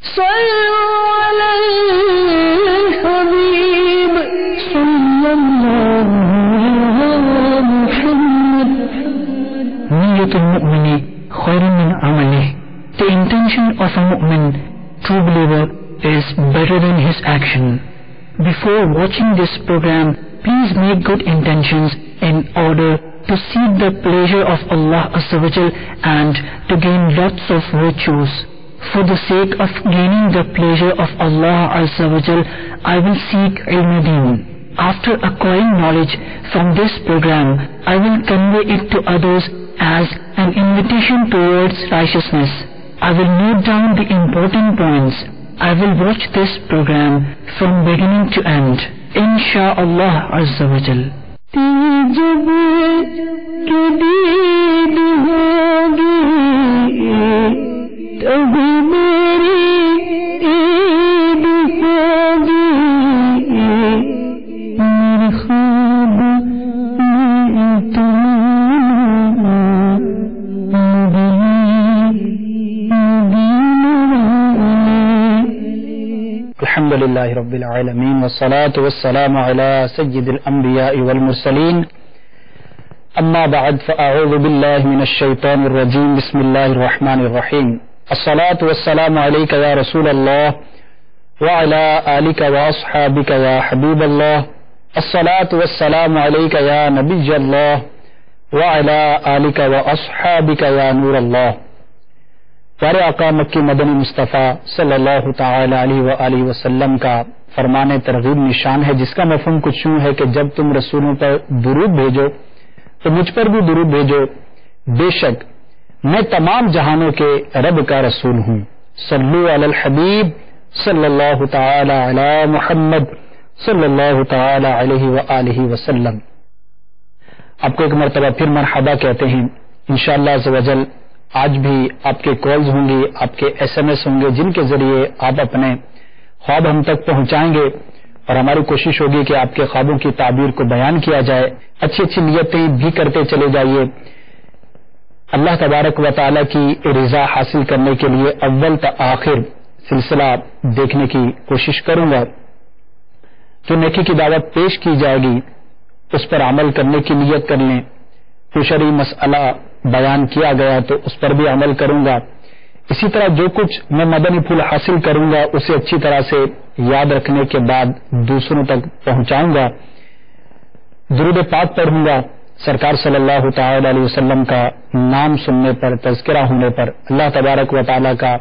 صلوا علی الحبیب صلی اللہ علی محمد. نیت المؤمن خیر من عملہ. The intention of a mu'min, true believer, is better than his action. Before watching this program, please make good intentions in order to seek the pleasure of Allah Azza wa Jal and to gain lots of virtues. For the sake of gaining the pleasure of Allah Azza wa Jal, I will seek ilm deen. After acquiring knowledge from this program, I will convey it to others as an invitation towards righteousness. I will note down the important points. I will watch this program from beginning to end. Insha'Allah Azza wa Jal. جب کی دید ہوگی تبھی میری عید ہوگی. میرے خواب میں الحمد للہ رب العالمین والصلاة والسلام علی سید الانبیاء والمرسلین. اما بعد فاعوذ باللہ من الشیطان الرجیم. بسم اللہ الرحمن الرحیم. الصلاة والسلام علیک یا رسول اللہ وعلی آلک واصحابک یا حبیب اللہ. الصلاة والسلام علیک یا نبی اللہ وعلی آلک واصحابک یا نور اللہ. پیارے آقا مکی مدنی مصطفیٰ صلی اللہ تعالی علیہ وآلہ وسلم کا فرمان ترغیب نشان ہے، جس کا مفہوم کچھ یوں ہے کہ جب تم رسولوں پر درود بھیجو تو مجھ پر بھی درود بھیجو، بے شک میں تمام جہانوں کے رب کا رسول ہوں. صلو علی الحبیب صلی اللہ تعالی علی محمد صلی اللہ تعالی علیہ وآلہ وسلم. آپ کو ایک مرتبہ پھر مرحبا کہتے ہیں. انشاءاللہ عز و جل آج بھی آپ کے کالز ہوں گی، آپ کے SMS ہوں گے، جن کے ذریعے آپ اپنے خواب ہم تک پہنچائیں گے، اور ہماری کوشش ہوگی کہ آپ کے خوابوں کی تعبیر کو بیان کیا جائے. اچھی اچھی نیتیں بھی کرتے چلے جائیے. اللہ تبارک و تعالی کی رضا حاصل کرنے کے لیے اول تا آخر سلسلہ دیکھنے کی کوشش کروں گا. جو نیکی کی دعوت پیش کی جائے گی اس پر عمل کرنے کی نیت کر لیں. کوئی شرعی مسئلہ بیان کیا گیا تو اس پر بھی عمل کروں گا. اسی طرح جو کچھ میں مدنی پھول حاصل کروں گا اسے اچھی طرح سے یاد رکھنے کے بعد دوسروں تک پہنچاؤں گا. درود پاک پڑھوں گا. سرکار صلی اللہ تعالی علیہ وسلم کا نام سننے پر، تذکرہ ہونے پر اللہ تبارک و تعالی کا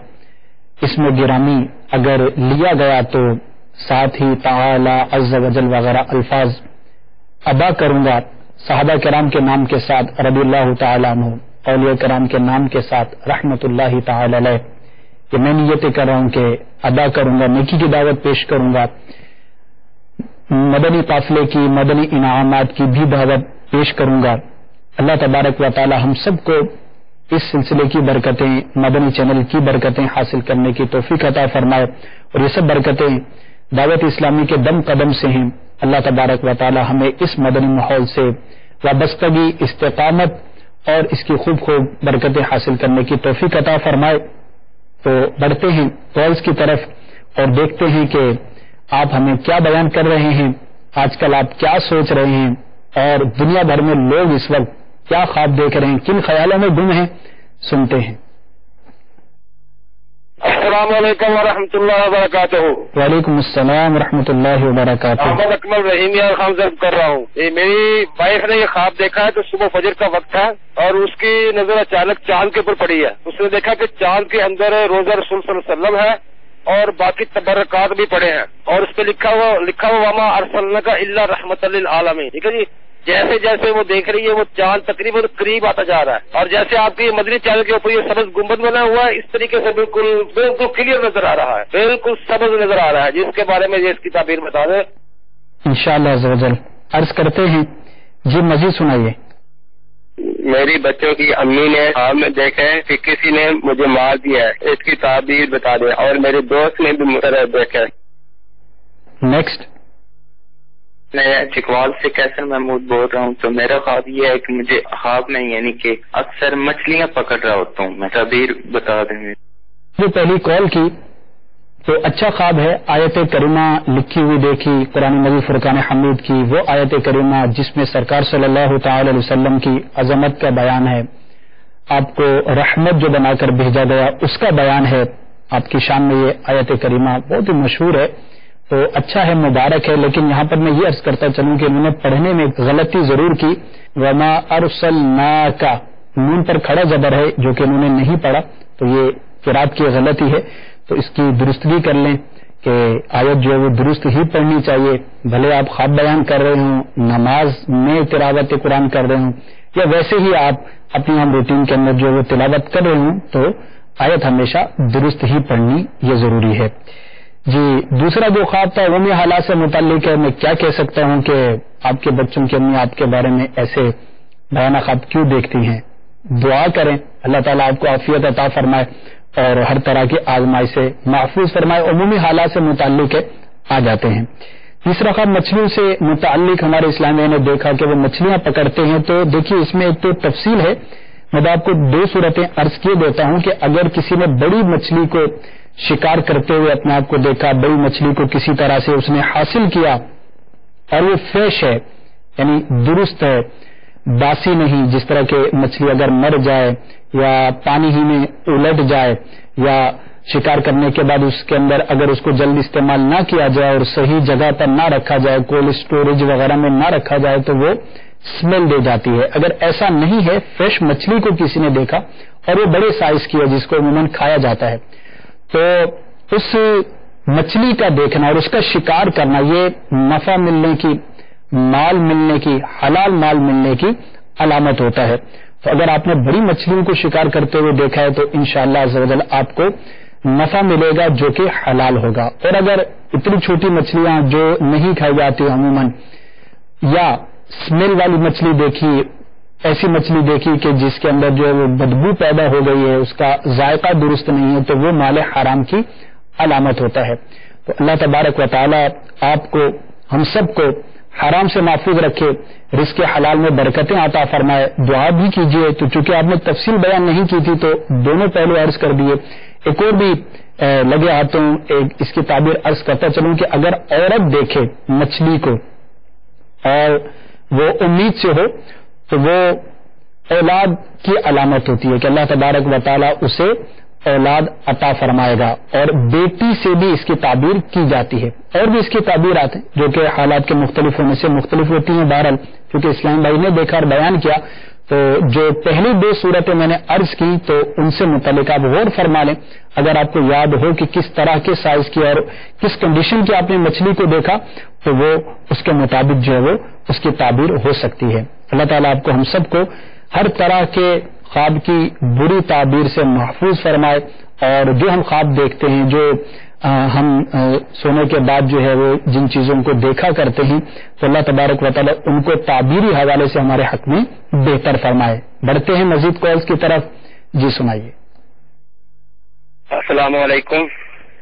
اسم گرامی اگر لیا گیا تو ساتھ ہی تعالی عز و جل وغیرہ الفاظ ادا کروں گا. صحابہ کرام کے نام کے ساتھ رضی اللہ تعالی عنہ، اولیاء کرام کے نام کے ساتھ رحمت اللہ تعالی علیہ. کہ میں نیتیں کر رہا ہوں کہ ادا کروں گا، نیکی کی دعوت پیش کروں گا. مدنی قافلے کی، مدنی انعامات کی بھی دعوت پیش کروں گا. اللہ تبارک و تعالی ہم سب کو اس سلسلے کی برکتیں، مدنی چینل کی برکتیں حاصل کرنے کی توفیق عطا فرمائے. اور یہ سب برکتیں دعوت اسلامی کے دم قدم سے ہیں. اللہ تبارک و تعالی ہمیں اس مدنی ماحول سے وابستگی، استقامت اور اس کی خوب خوب برکتیں حاصل کرنے کی توفیق عطا فرمائے. تو بڑھتے ہیں کالز کی طرف اور دیکھتے ہیں کہ آپ ہمیں کیا بیان کر رہے ہیں. آج کل آپ کیا سوچ رہے ہیں اور دنیا بھر میں لوگ اس وقت کیا خواب دیکھ رہے ہیں، کن خیالوں میں گم ہیں. سنتے ہیں. السلام علیکم ورحمۃ اللہ وبرکاتہ. وعلیکم السلام ورحمۃ اللہ وبرکاتہ. محمد اکمل رحیم یار خان سے کر رہا ہوں. میری وائف نے یہ خواب دیکھا ہے تو صبح فجر کا وقت تھا اور اس کی نظر اچانک چاند کے اوپر پڑی ہے. اس نے دیکھا کہ چاند کے اندر روزہ رسول صلی اللہ علیہ وسلم ہے اور باقی تبرکات بھی پڑے ہیں اور اس پہ لکھا ہوا وما ارسلناک الا رحمۃ للعالمین. ٹھیک ہے جی. جیسے جیسے وہ دیکھ رہی ہے وہ چاند تقریباً قریب آتا جا رہا ہے اور جیسے آپ کی مدنی چینل کے اوپر یہ سبز گنبد بنا ہوا ہے اس طریقے سے بالکل کلیئر نظر آ رہا ہے، بالکل سبز نظر آ رہا ہے. جس کے بارے میں یہ اس کی تعبیر بتا دیں. انشاءاللہ عز و جل عرض کرتے ہیں. جی مزید سنائیے. میری بچوں کی امی نے خواب میں دیکھا ہے کہ کسی نے مجھے مار دیا ہے، اس کی تعبیر بتا دیں. اور میرے دوست نے بھی مجھے دیکھا ہے. نیکسٹ. میں چکوال سے کیسر محمود بول رہا ہوں. تو میرا خواب یہ ہے کہ مجھے خواب میں یعنی کہ اکثر مچھلیاں پکڑ رہا ہوتا ہوں. میں تعبیر بتا دیں. جو پہلی کال کی تو اچھا خواب ہے. آیت کریمہ لکھی ہوئی دیکھی قرآن مجید فرقان حمید کی، وہ آیت کریمہ جس میں سرکار صلی اللہ تعالی علیہ وسلم کی عظمت کا بیان ہے، آپ کو رحمت جو بنا کر بھیجا گیا اس کا بیان ہے. آپ کی شان میں یہ آیت کریمہ بہت ہی مشہور ہے، تو اچھا ہے، مبارک ہے. لیکن یہاں پر میں یہ عرض کرتا چلوں کہ انہوں نے پڑھنے میں غلطی ضرور کی. وما ارسلناک، نون پر کھڑا زبر ہے جو کہ انہوں نے نہیں پڑھا، تو یہ قرات کی غلطی ہے. تو اس کی درستگی کر لیں کہ آیت جو ہے وہ درست ہی پڑھنی چاہیے. بھلے آپ خواب بیان کر رہے ہوں، نماز میں تلاوت قرآن کر رہے ہوں، یا ویسے ہی آپ اپنی ہم روٹین کے اندر جو وہ تلاوت کر رہے ہوں، تو آیت ہمیشہ درست ہی پڑھنی یہ ضروری ہے. جی دوسرا جو خواب تھا عمومی حالات سے متعلق ہے. میں کیا کہہ سکتا ہوں کہ آپ کے بچوں کی امی آپ کے بارے میں ایسے بیانہ خواب کیوں دیکھتی ہیں؟ دعا کریں اللہ تعالیٰ آپ کو عافیت عطا فرمائے اور ہر طرح کی آزمائش سے محفوظ فرمائے. عمومی حالات سے متعلق ہے، آ جاتے ہیں. تیسرا خواب مچھلیوں سے متعلق، ہمارے اسلام نے دیکھا کہ وہ مچھلیاں پکڑتے ہیں. تو دیکھیے اس میں ایک تو تفصیل ہے، میں آپ کو دو صورتیں عرض کیے دیتا ہوں کہ اگر کسی نے بڑی مچھلی کو شکار کرتے ہوئے اپنے آپ کو دیکھا، بڑی مچھلی کو کسی طرح سے اس نے حاصل کیا اور وہ فریش ہے، یعنی درست ہے، باسی نہیں، جس طرح کہ مچھلی اگر مر جائے یا پانی ہی میں الٹ جائے یا شکار کرنے کے بعد اس کے اندر اگر اس کو جلد استعمال نہ کیا جائے اور صحیح جگہ پر نہ رکھا جائے، کولڈ اسٹوریج وغیرہ میں نہ رکھا جائے تو وہ اسمیل دے جاتی ہے. اگر ایسا نہیں ہے، فریش مچھلی کو کسی نے دیکھا اور وہ بڑے سائز کی ہے جس کو عموماً کھایا جاتا ہے، تو اس مچھلی کا دیکھنا اور اس کا شکار کرنا یہ نفع ملنے کی، مال ملنے کی، حلال مال ملنے کی علامت ہوتا ہے. تو اگر آپ نے بڑی مچھلیوں کو شکار کرتے ہوئے دیکھا ہے تو انشاءاللہ عز و جل آپ کو نفع ملے گا جو کہ حلال ہوگا. اور اگر اتنی چھوٹی مچھلیاں جو نہیں کھائی جاتی عموماً، یا اسمیل والی مچھلی دیکھی، ایسی مچھلی دیکھی کہ جس کے اندر جو ہے وہ بدبو پیدا ہو گئی ہے، اس کا ذائقہ درست نہیں ہے، تو وہ مال حرام کی علامت ہوتا ہے. تو اللہ تبارک و تعالی آپ کو، ہم سب کو حرام سے محفوظ رکھے، رزق حلال میں برکتیں عطا فرمائے. دعا بھی کیجیے. تو چونکہ آپ نے تفصیل بیان نہیں کی تھی تو دونوں پہلو عرض کر دیے. ایک اور بھی لگے ہاتھوں اس کی تعبیر عرض کرتا چلوں کہ اگر عورت دیکھے مچھلی کو اور وہ امید سے ہو تو وہ اولاد کی علامت ہوتی ہے کہ اللہ تبارک و تعالیٰ اسے اولاد عطا فرمائے گا. اور بیٹی سے بھی اس کی تعبیر کی جاتی ہے. اور بھی اس کی تعبیرات ہیں جو کہ حالات کے مختلف ہونے سے مختلف ہوتی ہیں. بہرحال کیونکہ اسلام بھائی نے دیکھا اور بیان کیا، تو جو پہلی دو صورتیں میں نے عرض کی تو ان سے متعلق آپ غور فرما لیں. اگر آپ کو یاد ہو کہ کس طرح کے سائز کی اور کس کنڈیشن کی آپ نے مچھلی کو دیکھا تو وہ اس کے مطابق جو ہے وہ اس کی تعبیر ہو سکتی ہے. اللہ تعالیٰ آپ کو، ہم سب کو ہر طرح کے خواب کی بری تعبیر سے محفوظ فرمائے. اور جو ہم خواب دیکھتے ہیں، جو ہم سونے کے بعد جو ہے وہ جن چیزوں کو دیکھا کرتے ہیں، تو اللہ تبارک و تعالیٰ ان کو تعبیری حوالے سے ہمارے حق میں بہتر فرمائے. بڑھتے ہیں مزید کالز کی طرف. جی سنائیے. السلام علیکم.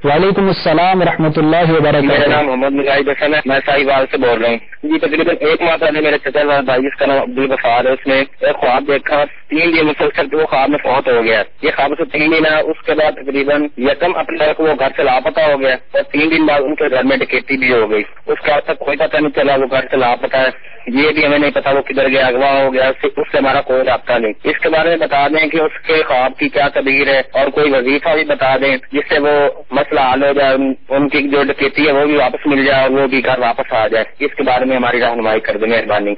وعلیکم السلام ورحمۃ اللہ وبرکاتہ. میرا نام محمد مجاہد حسن ہے، میں ساہیوال سے بول رہا ہوں. جی تقریباً ایک ماہ پہلے میرے چچا بھائی جس کا نام عبدالغفار ہے، اس نے ایک خواب دیکھا، 3 دن مسلسل وہ خواب میں فوت ہو گیا. یہ خواب سے 3 دن ہے. اس کے بعد تقریباً 1 اپریل کو وہ گھر سے لاپتہ ہو گیا اور 3 دن بعد ان کے گھر میں ڈکیتی بھی ہو گئی. اس کا تک کوئی پتہ نہیں چلا وہ گھر سے لاپتہ ہے. یہ بھی ہمیں نہیں پتا وہ کدھر گیا، اغوا ہو گیا، اس سے ہمارا کوئی رابطہ نہیں. اس کے بارے میں بتا دیں کہ اس کے خواب کی کیا تعبیر ہے اور کوئی وظیفہ بھی بتا دیں جس سے وہ مسئلہ حل ہو جائے، ان کی جو ڈکیتی ہے وہ بھی واپس مل جائے اور وہ بھی گھر واپس آ جائے. اس کے بارے میں ہماری رہنمائی کر دیں مہربانی.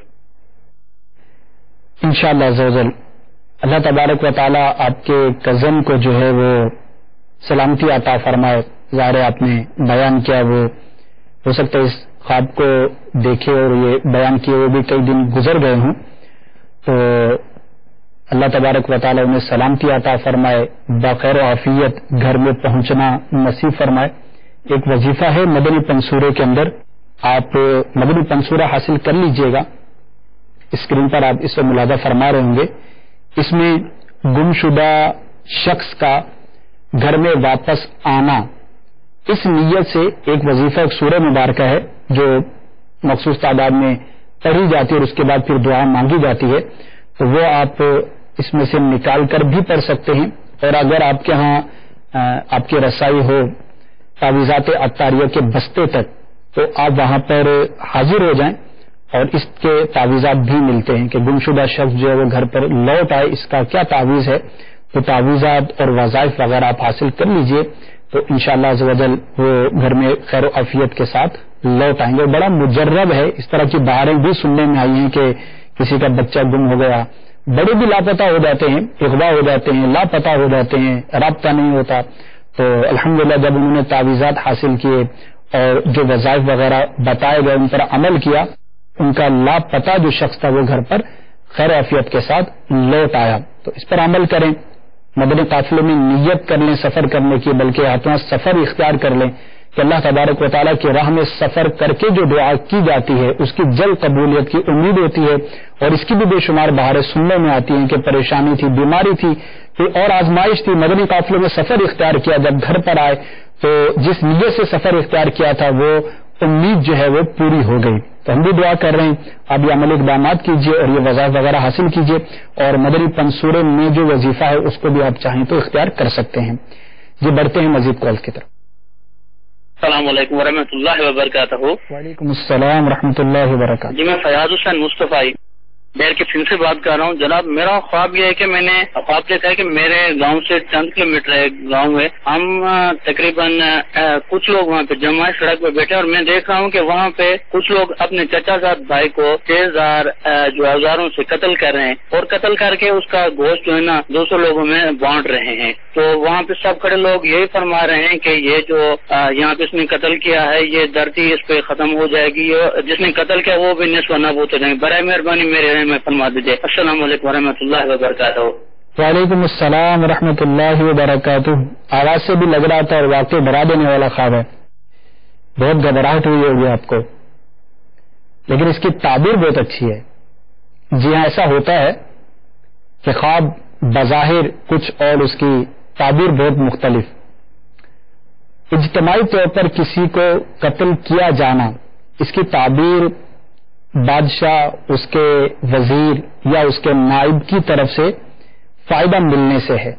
انشاءاللہ عز و جل اللہ تبارک و تعالیٰ آپ کے کزن کو جو ہے وہ سلامتی عطا فرمائے. ظاہر آپ نے بیان کیا، وہ ہو سکتا ہے اس خواب کو دیکھے اور یہ بیان کیے ہوئے بھی کئی دن گزر گئے ہوں، تو اللہ تبارک و تعالیٰ انہیں سلامتی عطا فرمائے، بخیر و عافیت گھر میں پہنچنا نصیب فرمائے. ایک وظیفہ ہے مدنی پنصورے کے اندر، آپ مدنی پنصورہ حاصل کر لیجئے گا. اسکرین پر آپ اس کو ملاحظہ فرما رہے ہوں گے. اس میں گمشدہ شخص کا گھر میں واپس آنا، اس نیت سے ایک وظیفہ، ایک سورہ مبارکہ ہے جو مخصوص تعداد میں پڑھی جاتی ہے اور اس کے بعد پھر دعا مانگی جاتی ہے. تو وہ آپ اس میں سے نکال کر بھی پڑھ سکتے ہیں. اور اگر آپ کے ہاں آپ کی رسائی ہو تعویذات عطاریہ کے بستے تک، تو آپ وہاں پر حاضر ہو جائیں، اور اس کے تعویذات بھی ملتے ہیں کہ گمشدہ شخص جو ہے وہ گھر پر لوٹ آئے، اس کا کیا تعویذ ہے، تو تعویذات اور وظائف وغیرہ آپ حاصل کر لیجئے، تو انشاءاللہ عز و جل وہ گھر میں خیر و عافیت کے ساتھ لوٹ آئیں گے۔ بڑا مجرب ہے، اس طرح کی بہاریں بھی سننے میں آئی ہیں کہ کسی کا بچہ گم ہو گیا، بڑے بھی لاپتہ ہو جاتے ہیں، اغوا ہو جاتے ہیں، لاپتہ ہو جاتے ہیں، رابطہ نہیں ہوتا۔ تو الحمدللہ جب انہوں نے تعویذات حاصل کیے اور جو وظائف وغیرہ بتائے گئے ان پر عمل کیا، ان کا لاپتہ جو شخص تھا وہ گھر پر خیر عافیت کے ساتھ لوٹ آیا۔ تو اس پر عمل کریں، مدنی قافلے میں نیت کر لیں سفر کرنے کی، بلکہ ہاتھوں سفر اختیار کر لیں کہ اللہ تبارک و تعالیٰ کی راہ میں سفر کر کے جو دعا کی جاتی ہے اس کی جلد قبولیت کی امید ہوتی ہے، اور اس کی بھی بے شمار بہاریں سننے میں آتی ہیں کہ پریشانی تھی، بیماری تھی اور آزمائش تھی، مدنی قافلے میں سفر اختیار کیا، جب گھر پر آئے تو جس نیت سے سفر اختیار کیا تھا وہ امید جو ہے وہ پوری ہو گئی۔ تو ہم بھی دعا کر رہے ہیں آپ یہ عمل اقدامات کیجیے اور یہ وظائف وغیرہ حاصل کیجیے، اور مدنی پنصورے میں جو وظیفہ ہے اس کو بھی آپ چاہیں تو اختیار کر سکتے ہیں۔ جی بڑھتے ہیں مزید کال کی طرف۔ السلام علیکم ورحمۃ اللہ وبرکاتہ۔ وعلیکم السلام ورحمۃ اللہ وبرکاتہ۔ جی میں فیاض حسین مصطفی بیر کے فن سے بات کر رہا ہوں۔ جناب میرا خواب یہ ہے کہ میں نے خواب دیکھا ہے کہ میرے گاؤں سے چند کلومیٹر ایک گاؤں ہے، ہم تقریباً کچھ لوگ وہاں پہ جمع ہے، سڑک پہ بیٹھے، اور میں دیکھ رہا ہوں کہ وہاں پہ کچھ لوگ اپنے چچا زاد بھائی کو 6000 جو اوزاروں سے قتل کر رہے ہیں، اور قتل کر کے اس کا گوشت جو ہے نا 200 لوگوں میں بانٹ رہے ہیں۔ تو وہاں پہ سب کھڑے لوگ یہی فرما رہے ہیں کہ یہ جو یہاں پہ اس نے قتل کیا ہے یہ دھرتی اس پہ ختم ہو جائے گی، جس نے قتل کیا وہ بھی نصف نابود ہو جائیں گے۔ برائے مہربانی میرے میں فرما دیجیے۔ السلام علیکم ورحمۃ اللہ وبرکاتہ۔ وعلیکم السلام ورحمۃ اللہ وبرکاتہ۔ آواز سے بھی لگ رہا تھا اور واقعی ڈرا دینے والا خواب ہے، بہت گھبراہٹ ہوئی ہوگی آپ کو، لیکن اس کی تعبیر بہت اچھی ہے۔ جی ہاں، ایسا ہوتا ہے کہ خواب بظاہر کچھ اور اس کی تعبیر بہت مختلف۔ اجتماعی طور پر کسی کو قتل کیا جانا، اس کی تعبیر بادشاہ، اس کے وزیر یا اس کے نائب کی طرف سے فائدہ ملنے سے ہے۔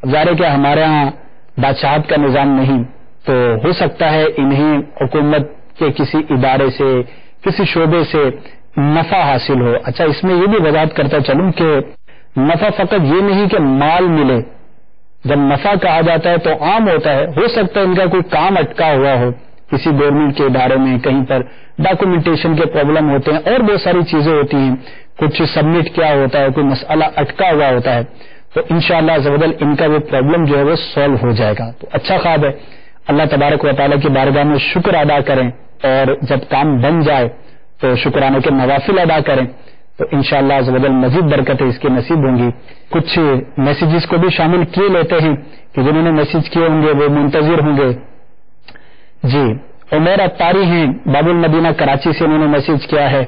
ظاہر ہے کہ ہمارے ہاں بادشاہت کا نظام نہیں، تو ہو سکتا ہے انہیں حکومت کے کسی ادارے سے، کسی شعبے سے نفع حاصل ہو۔ اچھا، اس میں یہ بھی وضاحت کرتا چلوں کہ نفع فقط یہ نہیں کہ مال ملے، جب نفع کہا جاتا ہے تو عام ہوتا ہے، ہو سکتا ہے ان کا کوئی کام اٹکا ہوا ہو کسی گورنمنٹ کے ادارے میں، کہیں پر ڈاکومنٹیشن کے پرابلم ہوتے ہیں اور بہت ساری چیزیں ہوتی ہیں، کچھ سبمٹ کیا ہوتا ہے، کوئی مسئلہ اٹکا ہوا ہوتا ہے، تو انشاءاللہ عز و جل ان کا وہ پرابلم جو ہے وہ سالو ہو جائے گا۔ تو اچھا خواب ہے، اللہ تبارک و تعالیٰ کی بارگاہ میں شکر ادا کریں، اور جب کام بن جائے تو شکرانے کے نوافل ادا کریں، تو انشاءاللہ عز و جل مزید برکتیں اس کی نصیب ہوں گی۔ کچھ میسیجز کو بھی شامل کیے لیتے ہیں کہ جنہوں نے میسیج کیے ہوں گے وہ منتظر ہوں گے۔ جی عمیر اتاری ہیں باب المدینہ کراچی سے، انہوں نے میسیج کیا ہے۔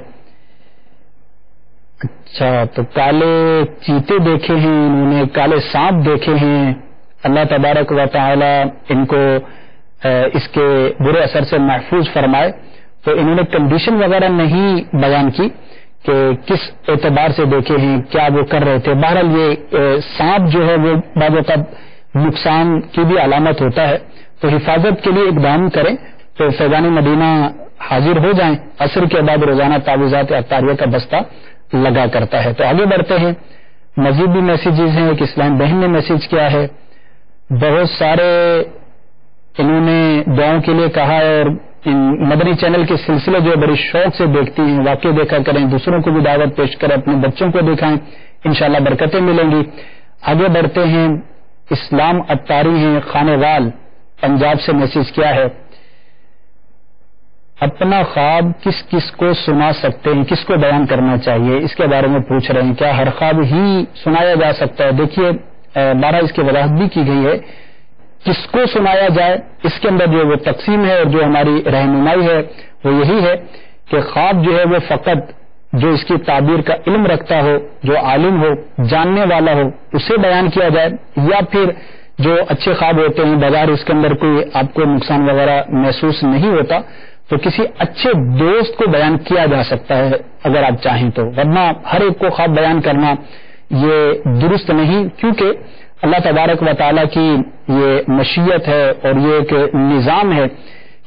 اچھا، تو کالے چیتے دیکھے ہیں انہوں نے، کالے سانپ دیکھے ہیں، اللہ تبارک و تعالی ان کو اس کے برے اثر سے محفوظ فرمائے۔ تو انہوں نے کنڈیشن وغیرہ نہیں بیان کی کہ کس اعتبار سے دیکھے ہیں، کیا وہ کر رہے تھے۔ بہرحال یہ سانپ جو ہے وہ بعض اوقات نقصان کی بھی علامت ہوتا ہے، تو حفاظت کے لیے اقدام کریں۔ تو فیضان مدینہ حاضر ہو جائیں، عصر کے بعد روزانہ تعویذات عطاریہ کا بستہ لگا کرتا ہے۔ تو آگے بڑھتے ہیں، مزید بھی میسیجز ہیں۔ ایک اسلام بہن نے میسیج کیا ہے، بہت سارے انہوں نے دعاؤں کے لیے کہا ہے، اور مدنی چینل کے سلسلے جو بڑی شوق سے دیکھتی ہیں، واقع دیکھا کریں، دوسروں کو بھی دعوت پیش کریں، اپنے بچوں کو دکھائیں، انشاءاللہ برکتیں ملیں گی۔ آگے بڑھتے ہیں، اسلام اتاری ہیں خانے وال پنجاب سے میسیج کیا ہے، اپنا خواب کس کس کو سنا سکتے ہیں، کس کو بیان کرنا چاہیے، اس کے بارے میں پوچھ رہے ہیں، کیا ہر خواب ہی سنایا جا سکتا ہے؟ دیکھیے 12 اس کی وضاحت بھی کی گئی ہے، کس کو سنایا جائے، اس کے اندر جو وہ تقسیم ہے اور جو ہماری رہنمائی ہے وہ یہی ہے کہ خواب جو ہے وہ فقط جو اس کی تعبیر کا علم رکھتا ہو، جو عالم ہو، جاننے والا ہو، اسے بیان کیا جائے، یا پھر جو اچھے خواب ہوتے ہیں بغیر اس کے اندر کوئی آپ کو نقصان وغیرہ محسوس نہیں ہوتا تو کسی اچھے دوست کو بیان کیا جا سکتا ہے اگر آپ چاہیں تو، ورنہ ہر ایک کو خواب بیان کرنا یہ درست نہیں، کیونکہ اللہ تبارک و تعالیٰ کی یہ مشیت ہے اور یہ ایک نظام ہے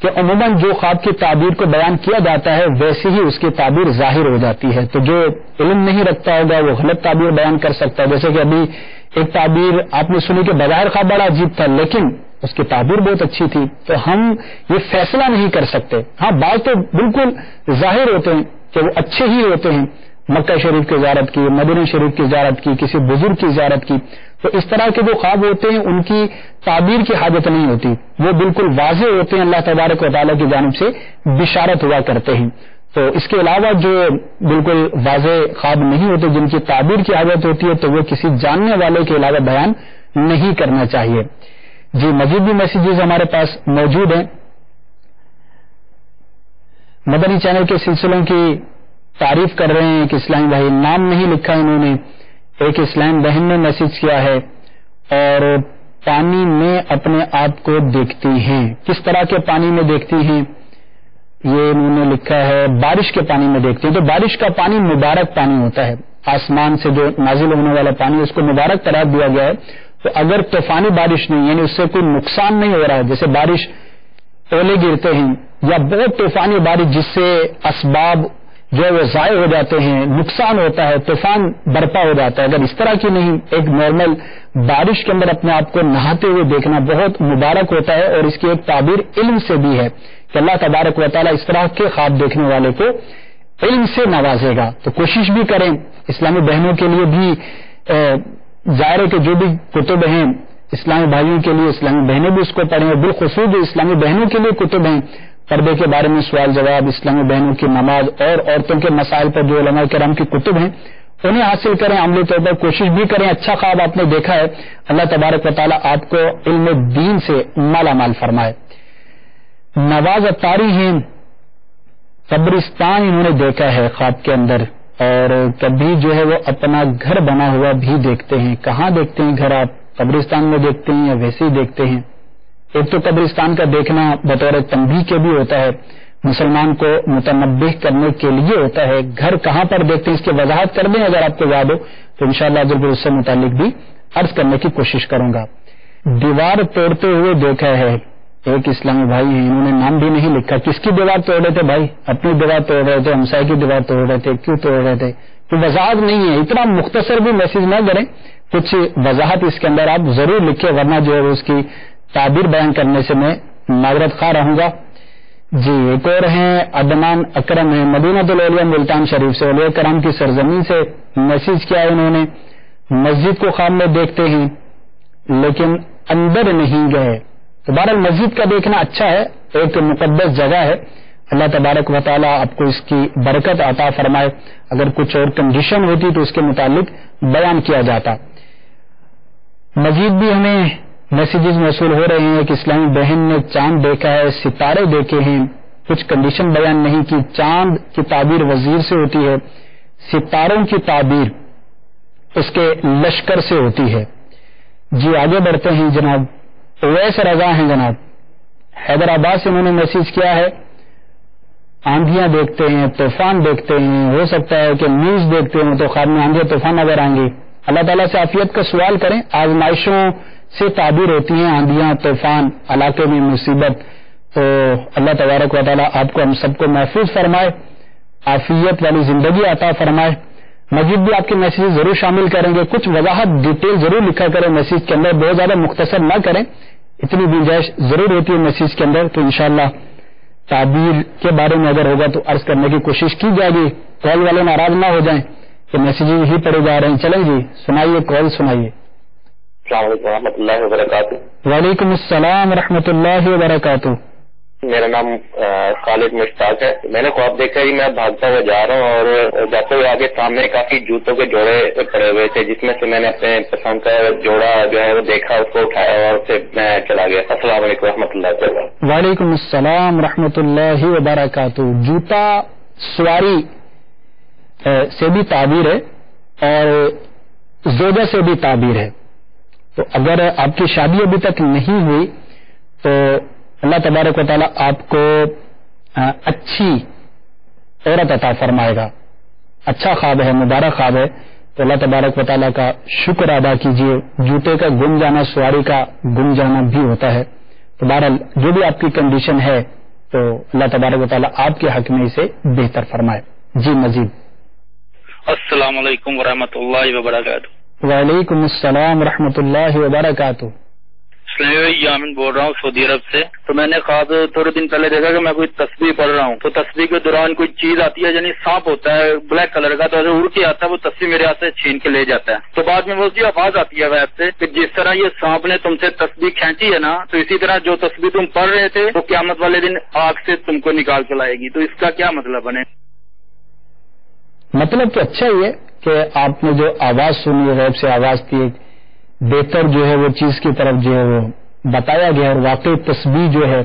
کہ عموماً جو خواب کی تعبیر کو بیان کیا جاتا ہے ویسے ہی اس کی تعبیر ظاہر ہو جاتی ہے. تو جو علم نہیں رکھتا ہوگا وہ غلط تعبیر بیان کر سکتا ہے. جیسے کہ ابھی ایک تعبیر آپ نے سنی کہ بظاہر خواب بڑا عجیب تھا لیکن اس کی تعبیر بہت اچھی تھی. تو ہم یہ فیصلہ نہیں کر سکتے. ہاں بعض تو بالکل ظاہر ہوتے ہیں کہ وہ اچھے ہی ہوتے ہیں. مکہ شریف کی زیارت کی, مدینہ شریف کی زیارت کی, کسی بزرگ کی زیارت کی, تو اس طرح کے جو خواب ہوتے ہیں ان کی تعبیر کی حاجت نہیں ہوتی, وہ بالکل واضح ہوتے ہیں, اللہ تبارک و تعالیٰ کی جانب سے بشارت ہوا کرتے ہیں. تو اس کے علاوہ جو بالکل واضح خواب نہیں ہوتے جن کی تعبیر کی حاجت ہوتی ہے تو وہ کسی جاننے والے کے علاوہ بیان نہیں کرنا چاہیے. جی مزید بھی میسیجز ہمارے پاس موجود ہیں. مدنی چینل کے سلسلوں کی تعریف کر رہے ہیں. ایک اسلامی بھائی, نام نہیں لکھا انہوں نے, ایک اسلام بہن نے میسج کیا ہے اور پانی میں اپنے آپ کو دیکھتی ہیں. کس طرح کے پانی میں دیکھتی ہیں یہ انہوں نے لکھا ہے. بارش کے پانی میں دیکھتی ہیں. تو بارش کا پانی مبارک پانی ہوتا ہے, آسمان سے جو نازل ہونے والا پانی اس کو مبارک قرار دیا گیا ہے. تو اگر طوفانی بارش نہیں یعنی اس سے کوئی نقصان نہیں ہو رہا ہے, جیسے بارش اولے گرتے ہیں یا بہت طوفانی بارش جس سے اسباب جو وہ ضائع ہو جاتے ہیں, نقصان ہوتا ہے, طوفان برپا ہو جاتا ہے, اگر اس طرح کی نہیں ایک نارمل بارش کے اندر اپنے آپ کو نہاتے ہوئے دیکھنا بہت مبارک ہوتا ہے. اور اس کی ایک تعبیر علم سے بھی ہے کہ اللہ تبارک و تعالیٰ اس طرح کے خواب دیکھنے والے کو علم سے نوازے گا. تو کوشش بھی کریں. اسلامی بہنوں کے لیے بھی ظاہر ہے کہ جو بھی کتب ہیں اسلامی بھائیوں کے لیے اسلامی بہنیں بھی اس کو پڑھیں, اور بالخصوص جو اسلامی بہنوں کے لیے کتب ہیں پردے کے بارے میں سوال جواب, اسلامی بہنوں کی نماز اور عورتوں کے مسائل پر جو علماء کرام کی کتب ہیں انہیں حاصل کریں. عملی طور پر کوشش بھی کریں. اچھا خواب آپ نے دیکھا ہے, اللہ تبارک و تعالیٰ آپ کو علم دین سے مالا مال فرمائے. نواز اتاری ہیں, قبرستان انہوں نے دیکھا ہے خواب کے اندر, اور کبھی جو ہے وہ اپنا گھر بنا ہوا بھی دیکھتے ہیں. کہاں دیکھتے ہیں گھر آپ؟ قبرستان میں دیکھتے ہیں یا ویسے ہی دیکھتے ہیں؟ ایک تو قبرستان کا دیکھنا بطور تنبیہ کے بھی ہوتا ہے, مسلمان کو متنبہ کرنے کے لیے ہوتا ہے. گھر کہاں پر دیکھتے ہیں اس کی وضاحت کر دیں اگر آپ کو یاد ہو تو انشاءاللہ ضرور اس سے متعلق بھی عرض کرنے کی کوشش کروں گا. دیوار توڑتے ہوئے دیکھا ہے, ایک اسلامی بھائی ہیں, انہوں نے نام بھی نہیں لکھا. کس کی دیوار توڑ رہے تھے بھائی؟ اپنی دیوار توڑ رہے تھے, ہمسائے کی دیوار توڑ رہے تھے, کیوں توڑ رہے تھے؟ کوئی وضاحت نہیں ہے. اتنا مختصر بھی میسج نہ کریں, کچھ وضاحت اس کے اندر آپ ضرور لکھیں, ورنہ جو ہے اس کی تعبیر بیان کرنے سے میں معذرت خواہ رہوں گا. جی ایک اور ہیں عدنان اکرم ہیں, مدینہ الاولیاء ملتان شریف سے, اولیاء کرام کی سرزمین سے میسج کیا ہے انہوں نے. مسجد کو خواب میں دیکھتے ہیں لیکن اندر نہیں گئے. تو بہرحال مسجد کا دیکھنا اچھا ہے, ایک مقدس جگہ ہے. اللہ تبارک و تعالیٰ آپ کو اس کی برکت عطا فرمائے. اگر کچھ اور کنڈیشن ہوتی تو اس کے متعلق بیان کیا جاتا. مزید بھی ہمیں میسیجز موصول ہو رہے ہیں کہ اسلامی بہن نے چاند دیکھا ہے, ستارے دیکھے ہیں, کچھ کنڈیشن بیان نہیں کی. چاند کی تعبیر وزیر سے ہوتی ہے, ستاروں کی تعبیر اس کے لشکر سے ہوتی ہے. جی آگے بڑھتے ہیں جناب. اویس رضا ہیں جناب, حیدرآباد سے, انہوں نے میسج کیا ہے آندھیاں دیکھتے ہیں, طوفان دیکھتے ہیں, ہو سکتا ہے کہ نیوز دیکھتے ہیں تو خواب میں آندھی طوفان نظر آئیں گے. اللہ تعالیٰ سے عافیت کا سوال کریں. آزمائشوں سے تعبیر ہوتی ہیں, آندھیاں طوفان, علاقے میں مصیبت. تو اللہ تبارک و تعالیٰ آپ کو ہم سب کو محفوظ فرمائے, عافیت والی زندگی عطا فرمائے. مزید بھی آپ کے میسیج ضرور شامل کریں گے. کچھ وضاحت ڈیٹیل ضرور لکھا کریں میسیج کے اندر, بہت زیادہ مختصر نہ کریں, اتنی گنجائش ضرور ہوتی ہے میسیج کے اندر. تو انشاءاللہ تعبیر کے بارے میں اگر ہوگا تو عرض کرنے کی کوشش کی جائے گی. کال والے ناراض نہ ہو جائیں کہ میسیجز ہی پڑے جا رہے ہیں. چلیں جی سنائیے, کال سنائیے. السلام علیکم و رحمۃ اللہ وبرکاتہ. وعلیکم السلام ورحمۃ اللہ وبرکاتہ. میرا نام خالد مشتاق ہے. میں نے خواب دیکھا ہی میں بھاگتا ہوا جا رہا ہوں اور جاتے ہوئے آگے سامنے کافی جوتوں کے جوڑے پڑے ہوئے تھے, جس میں سے میں نے اپنے پسند کا جوڑا جو ہے وہ دیکھا, اس کو اٹھایا اور پھر میں چلا گیا. السلام علیکم و رحمۃ اللہ وبرکاتہ. وعلیکم السلام ورحمۃ اللہ وبرکاتہ. جوتا سواری سے بھی تعبیر ہے اور زوجہ سے بھی تعبیر ہے. تو اگر آپ کی شادی ابھی تک نہیں ہوئی تو اللہ تبارک و تعالیٰ آپ کو اچھی عورت عطا فرمائے گا. اچھا خواب ہے, مبارک خواب ہے. تو اللہ تبارک و تعالیٰ کا شکر ادا کیجیے. جوتے کا گم جانا سواری کا گم جانا بھی ہوتا ہے. تو بہرحال جو بھی آپ کی کنڈیشن ہے تو اللہ تبارک و تعالیٰ آپ کے حق میں اسے بہتر فرمائے. جی مزید. السلام علیکم ورحمۃ اللہ وبرکاتہ. وعلیکم السلام ورحمۃ اللہ وبرکاتہ. یامن بول رہا ہوں سعودی عرب سے. تو میں نے خواب تھوڑے دن پہلے دیکھا کہ میں کوئی تسبیح پڑھ رہا ہوں تو تسبیح کے دوران کوئی چیز آتی ہے یعنی سانپ ہوتا ہے بلیک کلر کا, تو ایسے اڑ کے آتا ہے وہ تسبیح میرے ہاتھ سے چھین کے لے جاتا ہے. تو بعد میں وہ اسی آواز آتی ہے غیب سے کہ جس طرح یہ سانپ نے تم سے تسبیح کھینچی ہے نا تو اسی طرح جو تسبیح تم پڑھ رہے تھے وہ قیامت والے دن آگ سے تم کو نکال کے لائے گی. تو اس کا کیا مطلب بنے؟ مطلب تو اچھا ہی ہے کہ آپ نے جو آواز سنی غیب سے آواز تھی, بہتر جو ہے وہ چیز کی طرف جو ہے وہ بتایا گیا. اور واقعی تسبیح جو ہے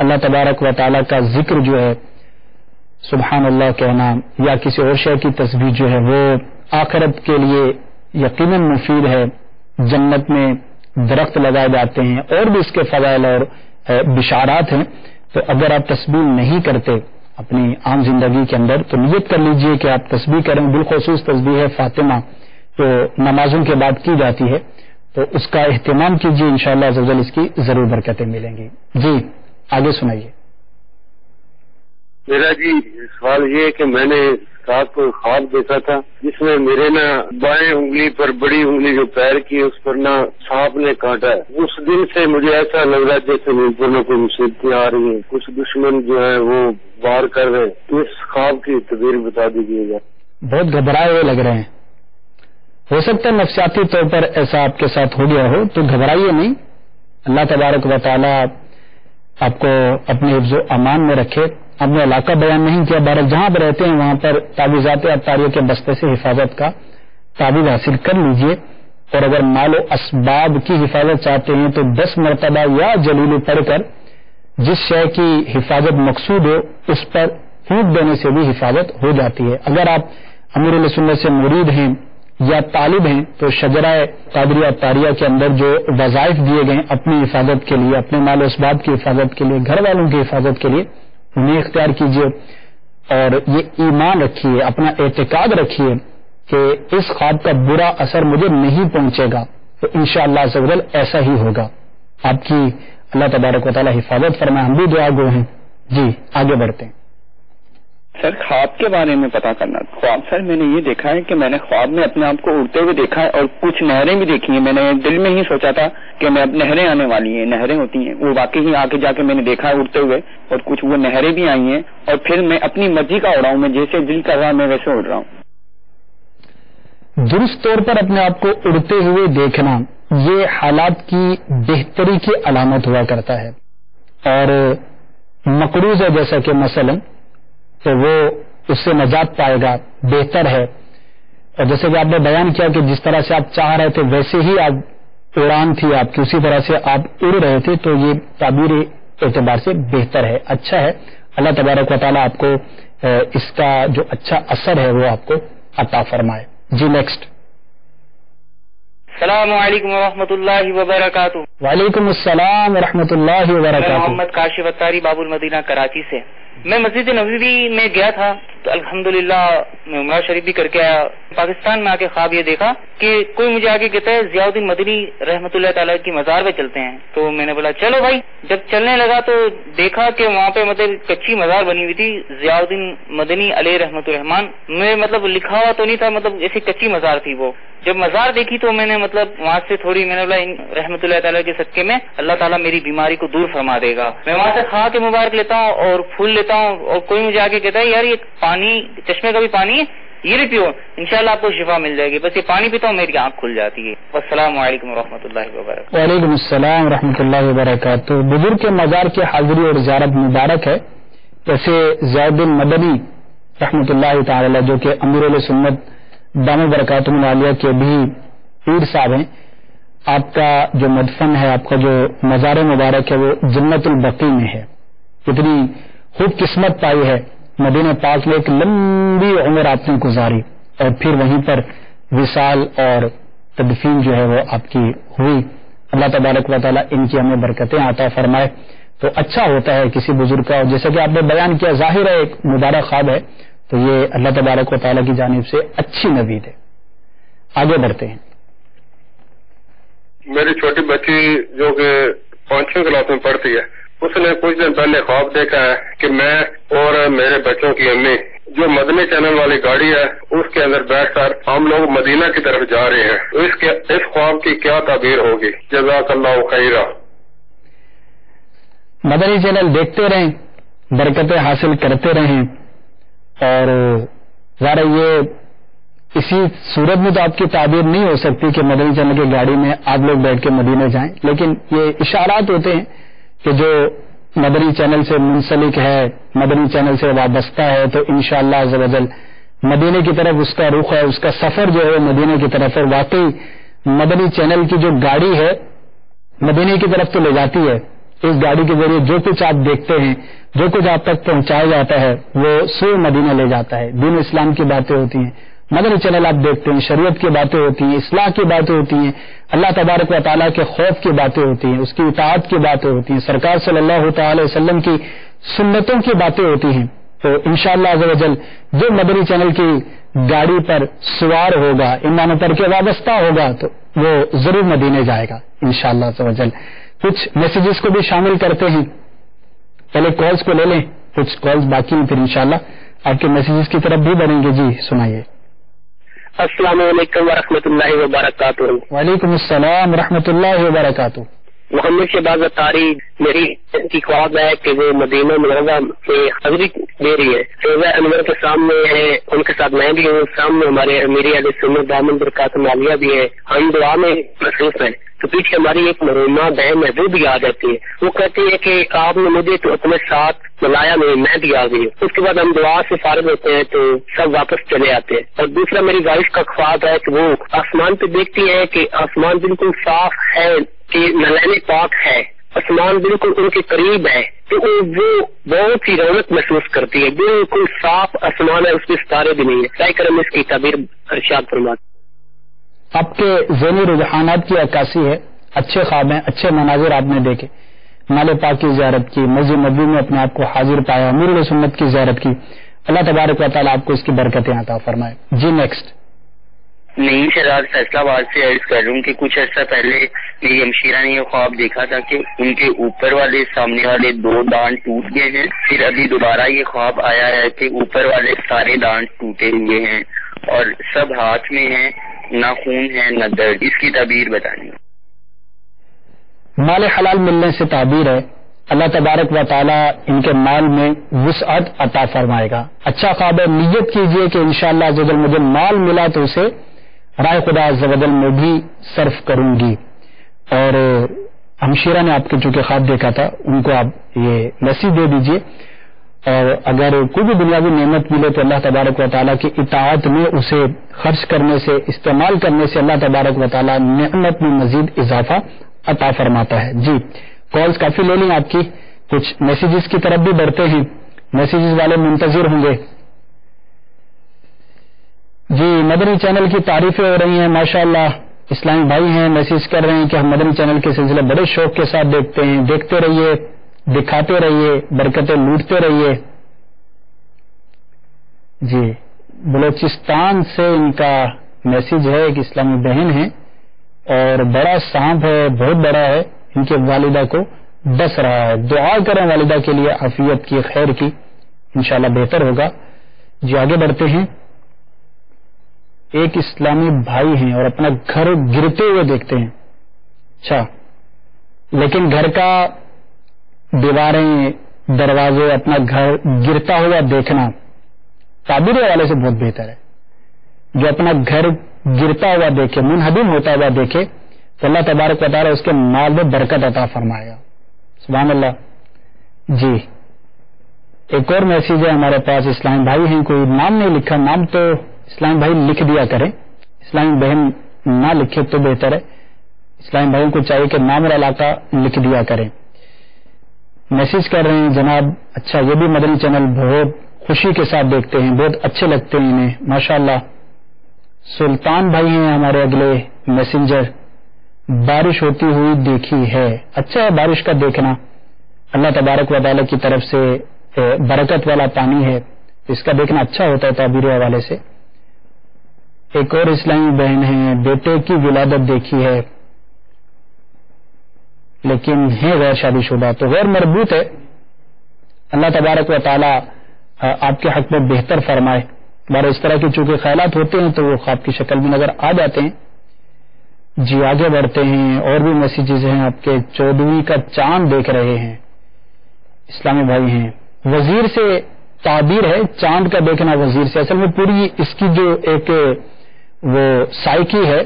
اللہ تبارک و تعالیٰ کا ذکر جو ہے سبحان اللہ کہنا یا کسی اور شے کی تسبیح جو ہے وہ آخرت کے لیے یقیناً مفید ہے. جنت میں درخت لگائے جاتے ہیں اور بھی اس کے فضائل اور بشارات ہیں. تو اگر آپ تسبیح نہیں کرتے اپنی عام زندگی کے اندر تو نیت کر لیجئے کہ آپ تسبیح کریں. بالخصوص تسبیح فاطمہ جو نمازوں کے بعد کی جاتی ہے تو اس کا اہتمام کیجیے, انشاءاللہ عز و جل اس کی ضرور برکتیں ملیں گی. جی آگے سنائیے. میرا جی سوال یہ ہے کہ میں نے رات کو خواب دیکھا تھا جس میں میرے نا بائیں انگلی پر بڑی انگلی جو پیر کی اس پر نا سانپ نے کاٹا ہے. اس دن سے مجھے ایسا لگ رہا ہے جیسے میرے پر نہ کوئی مصیبتیں آ رہی ہیں, کچھ دشمن جو ہیں وہ وار کر رہے ہیں. تو اس خواب کی تعبیر بتا دیجیے گا. بہت گھبرائے ہوئے لگ رہے ہیں. ہو سکتا ہے نفسیاتی طور پر ایسا آپ کے ساتھ ہو گیا ہو تو گھبرائیے نہیں. اللہ تبارک و تعالیٰ آپ کو اپنے حفظ و امان میں رکھے. ہم نے علاقہ بیان نہیں کیا, بہرحال جہاں پر رہتے ہیں وہاں پر تعویذات اطاریہ کے بستے سے حفاظت کا تعویذ حاصل کر لیجئے. اور اگر مال و اسباب کی حفاظت چاہتے ہیں تو 10 مرتبہ یا جلیل پڑھ کر جس شے کی حفاظت مقصود ہو اس پر پھونک دینے سے بھی حفاظت ہو جاتی ہے. اگر آپ امیر علیہ سنت سے مرید ہیں یا طالب ہیں تو شجرہ قادریہ اطاریہ کے اندر جو وظائف دیے گئے اپنی حفاظت کے لیے, اپنے مال و اسباب کی حفاظت کے لیے, گھر والوں کی حفاظت کے لیے انہیں اختیار کیجیے. اور یہ ایمان رکھیے, اپنا اعتقاد رکھیے کہ اس خواب کا برا اثر مجھے نہیں پہنچے گا تو انشاءاللہ عز و جل ایسا ہی ہوگا. آپ کی اللہ تبارک و تعالی حفاظت فرمائے. ہم بھی دعا گو ہیں. جی آگے بڑھتے ہیں. سر خواب کے بارے میں پتا کرنا. خواب سر میں نے یہ دیکھا ہے کہ میں نے خواب میں اپنے آپ کو اڑتے ہوئے دیکھا ہے اور کچھ نہریں بھی دیکھی ہیں. میں نے دل میں ہی سوچا تھا کہ میں اب نہریں آنے والی ہیں, نہریں ہوتی ہیں, وہ واقعی ہی آگے جا کے میں نے دیکھا ہے اڑتے ہوئے اور کچھ وہ نہریں بھی آئی ہیں اور پھر میں اپنی مرضی کا اڑا ہوں, میں جیسے دل کر رہا میں ویسے اڑ رہا ہوں. درست طور پر اپنے آپ کو اڑتے ہوئے دیکھنا یہ حالات کی بہتری کی علامت ہوا کرتا ہے. اور مقروض ہے جیسا کہ مثلا تو وہ اس سے نجات پائے گا, بہتر ہے. اور جیسے کہ آپ نے بیان کیا کہ جس طرح سے آپ چاہ رہے تھے ویسے ہی آپ اڑان تھی آپ کی, اسی طرح سے آپ اڑ رہے تھے, تو یہ تعبیر اعتبار سے بہتر ہے, اچھا ہے. اللہ تبارک و تعالیٰ آپ کو اس کا جو اچھا اثر ہے وہ آپ کو عطا فرمائے. جی نیکسٹ. السلام علیکم ورحمۃ اللہ وبرکاتہ. وعلیکم السلام ورحمۃ اللہ وبرکاتہ. محمد کاشف اتاری باب المدینہ کراچی سے. میں مسجد نبوی میں گیا تھا تو الحمدللہ میں عمرہ شریف بھی کر کے آیا. پاکستان میں آ کے خواب یہ دیکھا کہ کوئی مجھے آگے کہتا ہے ضیاء الدین مدنی رحمۃ اللہ تعالیٰ کی مزار پہ چلتے ہیں. تو میں نے بولا چلو بھائی. جب چلنے لگا تو دیکھا کہ وہاں پہ مطلب کچی مزار بنی ہوئی تھی, ضیاء الدین مدنی علیہ رحمۃ الرحمان. میں مطلب لکھا ہوا تو نہیں تھا, مطلب ایسی کچی مزار تھی وہ. جب مزار دیکھی تو میں نے مطلب وہاں سے تھوڑی میں نے بولا رحمۃ اللہ تعالیٰ کے صدقے میں اللہ تعالیٰ میری بیماری کو دور فرما دے گا. میں وہاں سے کھا کے مبارک لیتا ہوں اور پھول لیتا ہوں, اور کوئی مجھے آگے کہتا ہے یار یہ پانی چشمے کا بھی پانی ہے, یہ بھی پیو, انشاءاللہ آپ کو شفا مل جائے گی. بس یہ پانی پیتا ہوں میری آنکھ کھل جاتی ہے. السلام علیکم ورحمۃ اللہ وبرکاتہ. وعلیکم السلام ورحمۃ اللہ وبرکاتہ. بزرگ کے مزار کی حاضری اور زیارت مبارک ہے. جیسے ضیاء الدین مدنی رحمۃ اللہ تعالی جو کہ امیر علیہ سنت دامہ برکاتہم العالیہ کے بھی پیر صاحب ہیں, آپ کا جو مدفن ہے, آپ کا جو مزار مبارک ہے وہ جنت البقیع میں ہے. کتنی خوب قسمت پائی ہے, مدینہ پاک میں ایک لمبی عمر آپ نے گزاری اور پھر وہیں پر وصال اور تدفین جو ہے وہ آپ کی ہوئی. اللہ تبارک و تعالیٰ ان کی ہمیں برکتیں عطا فرمائے. تو اچھا ہوتا ہے کسی بزرگ کا, اور جیسا کہ آپ نے بیان کیا ظاہر ہے ایک مبارک خواب ہے, تو یہ اللہ تبارک و تعالیٰ کی جانب سے اچھی نوید ہے. آگے بڑھتے ہیں. میری چھوٹی بچی جو کہ 5ویں کلاس میں پڑھتی ہے، اس نے کچھ دن پہلے خواب دیکھا ہے کہ میں اور میرے بچوں کی امی جو مدنی چینل والی گاڑی ہے اس کے اندر بیٹھ کر ہم لوگ مدینہ کی طرف جا رہے ہیں. اس خواب کی کیا تعبیر ہوگی؟ جزاک اللہ خیرہ. مدنی چینل دیکھتے رہیں، برکتیں حاصل کرتے رہیں، اور ذرا یہ اسی صورت میں تو آپ کی تعبیر نہیں ہو سکتی کہ مدنی چینل کی گاڑی میں آپ لوگ بیٹھ کے مدینے جائیں، لیکن یہ اشارات ہوتے ہیں کہ جو مدنی چینل سے منسلک ہے، مدنی چینل سے وابستہ ہے، تو انشاءاللہ عز و جل مدینے کی طرف اس کا رخ ہے، اس کا سفر جو ہے مدینے کی طرف ہے. واقعی مدنی چینل کی جو گاڑی ہے مدینے کی طرف تو لے جاتی ہے. اس گاڑی کے ذریعے جو کچھ آپ دیکھتے ہیں، جو کچھ آپ تک پہنچایا جاتا ہے، وہ سوئے مدینہ لے جاتا ہے. دین اسلام کی باتیں ہوتی ہیں، مدنی چینل آپ دیکھتے ہیں، شریعت کی باتیں ہوتی ہیں، اصلاح کی باتیں ہوتی ہیں، اللہ تبارک و تعالیٰ کے خوف کی باتیں ہوتی ہیں، اس کی اطاعت کی باتیں ہوتی ہیں، سرکار صلی اللہ تعالی وسلم کی سنتوں کی باتیں ہوتی ہیں. تو انشاءاللہ عز و جل جو مدنی چینل کی گاڑی پر سوار ہوگا، ایمان پر کے وابستہ ہوگا، تو وہ ضرور مدینے جائے گا انشاءاللہ عز و جل. کچھ میسیجز کو بھی شامل کرتے ہیں، پہلے کالز کو لے لیں، کچھ کالز باقی ہیں، پھر انشاءاللہ آپ کے میسیجز کی طرف بھی بڑھیں گے. جی سنائیے. السلام علیکم ورحمۃ اللہ وبرکاتہ. وعلیکم السلام ورحمۃ اللہ وبرکاتہ. محمد شہباز اتاری، میری کی خواب ہے کہ وہ مدینہ منورہ میں حاضری دے رہی ہے. روزہ انور کے سامنے ہے، ان کے ساتھ میں بھی ہوں، سامنے ہمارے میری علیہ سنت دامن برکات مالیہ بھی ہے. ہم دعا میں مصروف ہیں. تو پیچھے ہماری ایک مرحومہ بہن محبوب بھی آ جاتی ہے. وہ کہتی ہے کہ آپ نے مجھے تو اپنے ساتھ ملایا نہیں، میں بھی آ گئی ہوں. اس کے بعد ہم دعا سے فارغ ہوتے ہیں تو سب واپس چلے آتے ہیں. اور دوسرا میری وائف کا خواب ہے کہ وہ آسمان پہ دیکھتی ہے کہ آسمان بالکل صاف ہے، کہ نلین پاک ہے، آسمان بالکل ان کے قریب ہے، تو وہ بہت ہی رونق محسوس کرتی ہے. بالکل صاف آسمان ہے، اس میں ستارے بھی نہیں ہے. طے کرم اس کی تعبیر ارشاد فرماتے. آپ کے ذہنی رجحانات کی عکاسی ہے، اچھے خواب ہیں، اچھے مناظر آپ نے دیکھے، مال پاک کی زیارت کی، مسجد نبوی میں اپنے آپ کو حاضر پایا، امیر سنت کی زیارت کی. اللہ تبارک و تعالیٰ آپ کو اس کی برکتیں عطا فرمائے. جی نیکسٹ. نہیں شہزاد فیصلہ آباد سے عرض کر رہا ہوں کہ کچھ عرصہ پہلے میری ہمشیرہ نے یہ خواب دیکھا تھا کہ ان کے اوپر والے سامنے والے 2 دانت ٹوٹ گئے ہیں. پھر ابھی دوبارہ یہ خواب آیا ہے کہ اوپر والے سارے دانت ٹوٹے ہوئے ہیں اور سب ہاتھ میں ہیں، نہ خون ہے نہ درد. اس کی تعبیر بتانی. مال حلال ملنے سے تعبیر ہے اللہ تبارک و تعالیٰ ان کے مال میں وسعت عطا فرمائے گا. اچھا خواب ہے. نیت کیجئے کہ انشاءاللہ عز و جل مجھے مال ملا تو اسے راہ خدا عز و جل میں بھی صرف کروں گی. اور ہمشیرہ نے آپ کے چونکہ خواب دیکھا تھا، ان کو آپ یہ میسیج دے دیجئے. اور اگر کوئی بھی دنیاوی نعمت ملے تو اللہ تبارک و تعالیٰ کی اطاعت میں اسے خرچ کرنے سے، استعمال کرنے سے اللہ تبارک و تعالیٰ نعمت میں مزید اضافہ عطا فرماتا ہے. جی کالز کافی لے لیں آپ کی، کچھ میسیجز کی طرف بھی بڑھتے ہیں، میسیجز والے منتظر ہوں گے. جی مدنی چینل کی تعریفیں ہو رہی ہیں، ماشاءاللہ. اسلامی بھائی ہیں، میسیج کر رہے ہیں کہ ہم مدنی چینل کے سلسلے بڑے شوق کے ساتھ دیکھتے ہیں. دیکھتے رہیے، دکھاتے رہیے، برکتیں لوٹتے رہیے. جی بلوچستان سے ان کا میسیج ہے، ایک اسلامی بہن ہے اور بڑا سانپ ہے، بہت بڑا ہے، ان کے والدہ کو ڈس رہا ہے. دعا کریں والدہ کے لیے عافیت کی، خیر کی، انشاءاللہ بہتر ہوگا. جی آگے بڑھتے ہیں. ایک اسلامی بھائی ہیں اور اپنا گھر گرتے ہوئے دیکھتے ہیں. اچھا، لیکن گھر کا دیواریں، دروازے، اپنا گھر گرتا ہوا دیکھنا تعبیر حوالے سے بہت بہتر ہے. جو اپنا گھر گرتا ہوا دیکھے، منہدم ہوتا ہوا دیکھے، تو اللہ تبارک و تعالیٰ اس کے مال میں برکت عطا فرمائے گا. سبحان اللہ. جی ایک اور میسیج ہے ہمارے پاس. اسلامی بھائی ہیں، کوئی نام نہیں لکھا، نام تو اسلامی بھائی لکھ دیا کریں، اسلامی بہن نہ لکھے تو بہتر ہے. اسلامی بھائیوں کو چاہیے کہ نام اور علاقہ لکھ دیا کریں. میسیج کر رہے ہیں جناب. اچھا، یہ بھی مدنی چینل بہت خوشی کے ساتھ دیکھتے ہیں، بہت اچھے لگتے ہیں انہیں، ماشاءاللہ. سلطان بھائی ہیں ہمارے اگلے میسنجر. بارش ہوتی ہوئی دیکھی ہے. اچھا ہے بارش کا دیکھنا، اللہ تبارک و تعالیٰ کی طرف سے برکت والا پانی ہے، اس کا دیکھنا اچھا ہوتا ہے تعبیر حوالے سے. ایک اور اسلامی بہن ہے، بیٹے کی ولادت دیکھی ہے لیکن ہے غیر شادی شدہ، تو غیر مربوط ہے. اللہ تبارک و تعالی آپ کے حق میں بہتر فرمائے. بار اس طرح کے چونکہ خیالات ہوتے ہیں تو وہ خواب کی شکل میں نظر آ جاتے ہیں. جی آگے بڑھتے ہیں. اور بھی میسیجز ہیں آپ کے. 14ویں کا چاند دیکھ رہے ہیں اسلامی بھائی ہیں. وزیر سے تعبیر ہے، چاند کا دیکھنا وزیر سے. اصل میں پوری اس کی جو ایک وہ سائیکی ہے،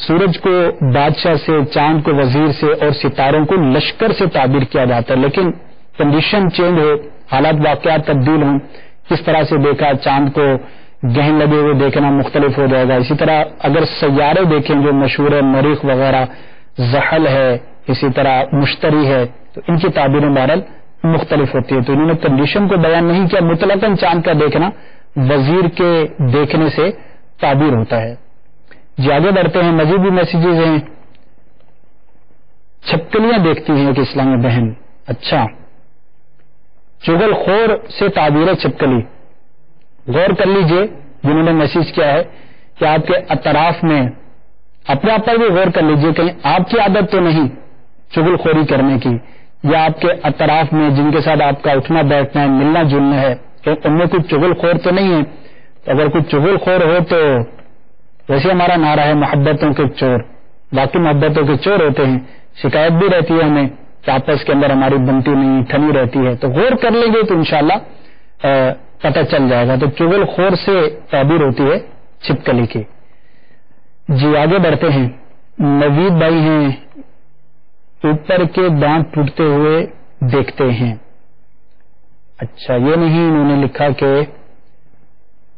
سورج کو بادشاہ سے، چاند کو وزیر سے، اور ستاروں کو لشکر سے تعبیر کیا جاتا ہے. لیکن کنڈیشن چینج ہو، حالات واقعات تبدیل ہوں، کس طرح سے دیکھا، چاند کو گہن لگے ہوئے دیکھنا مختلف ہو جائے گا. اسی طرح اگر سیارے دیکھیں جو مشہور ہے، مریخ وغیرہ، زحل ہے، اسی طرح مشتری ہے، تو ان کی تعبیریں بہرحال مختلف ہوتی ہے. تو انہوں نے کنڈیشن کو بیان نہیں کیا، مطلقاً چاند کا دیکھنا وزیر کے دیکھنے سے تعبیر ہوتا ہے. جی آگے بڑھتے ہیں. مزید بھی میسیجز ہیں. چھپکلیاں دیکھتی ہیں کہ اسلامی بہن. اچھا، چغل خور سے تعبیر ہے چھپکلی. غور کر لیجئے جنہوں نے میسیج کیا ہے کہ آپ کے اطراف میں اپنے آپ پر بھی غور کر لیجئے کہیں آپ کی عادت تو نہیں چغل خوری کرنے کی، یا آپ کے اطراف میں جن کے ساتھ آپ کا اٹھنا بیٹھنا ہے، ملنا جلنا ہے، کہ ان میں کوئی چغل خور تو نہیں ہے. اگر کوئی چغل خور ہو تو ویسے ہمارا نعرہ ہے محبتوں کے چور. باقی محبتوں کے چور ہوتے ہیں. شکایت بھی رہتی ہے ہمیں کہ آپس کے اندر ہماری بنتی نہیں، ٹھنی رہتی ہے. تو غور کر لیں گے تو انشاءاللہ پتہ چل جائے گا. تو چغل خور سے تعبیر ہوتی ہے چھپکلی کی. جی آگے بڑھتے ہیں. نوید بھائی ہیں. اوپر کے دانت ٹوٹتے ہوئے دیکھتے ہیں. اچھا، یہ نہیں انہوں نے لکھا کہ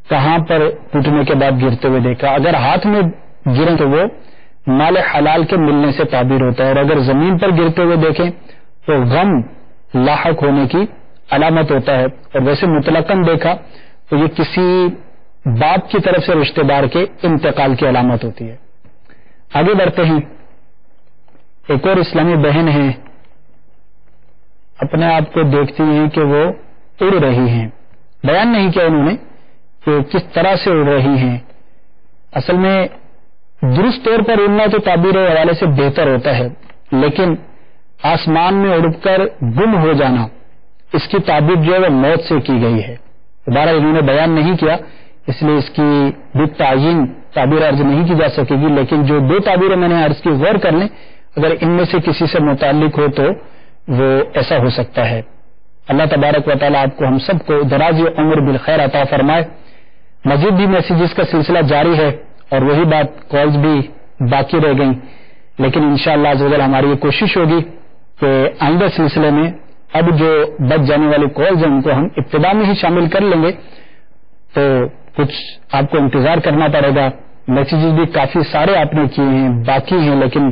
کہاں پر ٹوٹنے کے بعد گرتے ہوئے دیکھا. اگر ہاتھ میں گریں تو وہ مال حلال کے ملنے سے تعبیر ہوتا ہے، اور اگر زمین پر گرتے ہوئے دیکھیں تو غم لاحق ہونے کی علامت ہوتا ہے. اور ویسے مطلقاً دیکھا تو یہ کسی باپ کی طرف سے رشتہ دار کے انتقال کی علامت ہوتی ہے. آگے بڑھتے ہیں. ایک اور اسلامی بہن ہے، اپنے آپ کو دیکھتی ہیں کہ وہ اڑ رہی ہیں. بیان نہیں کیا انہوں نے کہ کس طرح سے اڑ رہی ہیں. اصل میں درست طور پر اڑنا تو تعبیر حوالے سے بہتر ہوتا ہے، لیکن آسمان میں اڑ کر گم ہو جانا، اس کی تعبیر جو ہے وہ موت سے کی گئی ہے. دوبارہ انہوں نے بیان نہیں کیا، اس لیے اس کی بالتعین تعبیر عرض نہیں کی جا سکے گی. لیکن جو دو تعبیریں میں نے عرض کی غور کر لیں، اگر ان میں سے کسی سے متعلق ہو تو وہ ایسا ہو سکتا ہے. اللہ تبارک و تعالیٰ آپ کو ہم سب کو دراز عمر بالخیر عطا فرمائے. مزید بھی میسیجز کا سلسلہ جاری ہے اور وہی بات کالز بھی باقی رہ گئیں، لیکن انشاءاللہ عز و جل ہماری یہ کوشش ہوگی کہ آئندہ سلسلے میں اب جو بچ جانے والی کالز ہیں ان کو ہم ابتدا میں ہی شامل کر لیں گے. تو کچھ آپ کو انتظار کرنا پڑے گا. میسیجز بھی کافی سارے آپ نے کیے ہیں، باقی ہیں، لیکن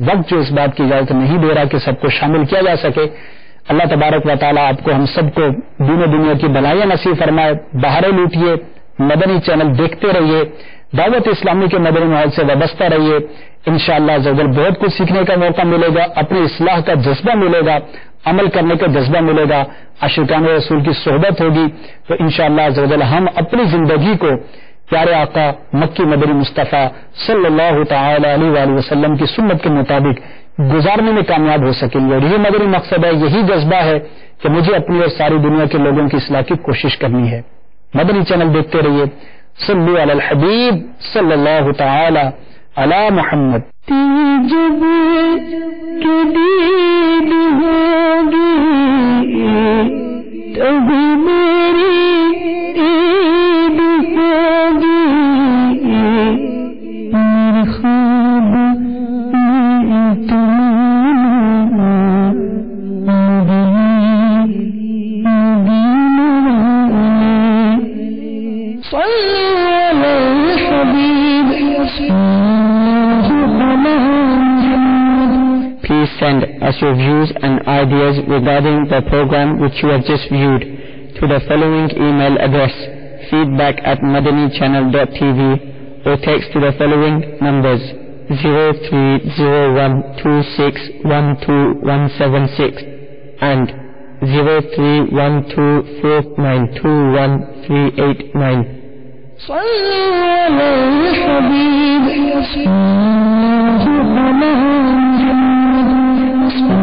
وقت جو اس بات کی اجازت نہیں دے رہا کہ سب کو شامل کیا جا سکے. اللہ تبارک و تعالیٰ آپ کو ہم سب کو دین و دنیا کی بھلائیاں نصیب فرمائے. بہاریں لوٹیے، مدنی چینل دیکھتے رہیے، دعوت اسلامی کے مدنی ماحول سے وابستہ رہیے. انشاءاللہ عز و جل بہت کچھ سیکھنے کا موقع ملے گا، اپنی اصلاح کا جذبہ ملے گا، عمل کرنے کا جذبہ ملے گا، عاشقان رسول کی صحبت ہوگی. تو انشاءاللہ عز و جل ہم اپنی زندگی کو پیارے آقا مکی مدنی مصطفیٰ صلی اللہ تعالی علیہ وآلہ وسلم کی سنت کے مطابق گزارنے میں کامیاب ہو سکیں گے. اور یہ مدنی مقصد ہے، یہی جذبہ ہے کہ مجھے اپنی اور ساری دنیا کے لوگوں کی اصلاح کی کوشش کرنی ہے. مدنی چینل دیکھتے رہیے. صلو علی الحبیب صلی اللہ تعالی علی محمد. جب کہ دید ہوگی تب میری عید ہوگی. میرے خواب میں تمنا Please send us your views and ideas regarding the program which you have just viewed to the following email address feedback@madanichannel.tv or text to the following numbers 030126127176 and 03124921 389. صلوا على الحبيب صلى الله على محمد